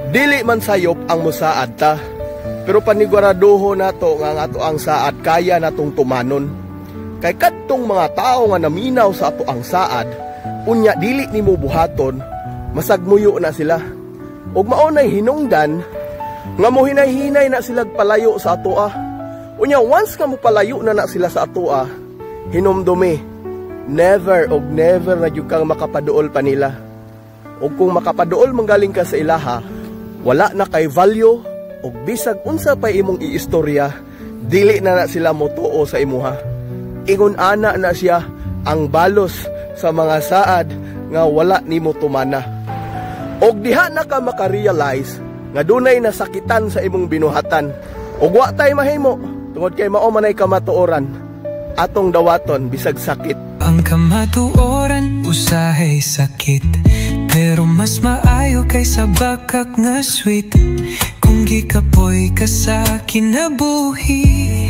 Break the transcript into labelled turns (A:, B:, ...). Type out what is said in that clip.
A: Dili man sayop ang musaad ta, pero paniguraduho nato nga ato ang saad kaya natong tumanon. Kay kadtong mga tao nga naminaw sa ato ang saad, unya dili nimo buhaton, masagmuyo na sila. Ug maunay hinungdan nga mohinay-hinay na sila palayo sa atoa. Unya once nga mo palayo na sila sa atoa, hinumdumi, never og never na gyud kang makapaduol pa nila. Ug kung makapaduol manggaling ka sa ilaha, wala na kay value ug bisag unsa pa imong iistorya, dili na sila motuo sa imuha. Ingon ana na siya ang balos sa mga saad nga wala nimo tumana. Og diha na ka makarealize nga dunay nasakitan sa imong binuhatan. Og wa tay mahimo tungod kay mao manay kamatuoran atong dawaton bisag sakit.
B: Ang kamatuoran usahay sakit, pero mas maayo kaysa bakak nga sweet. Kung gikapoy ka sa kinabuhi,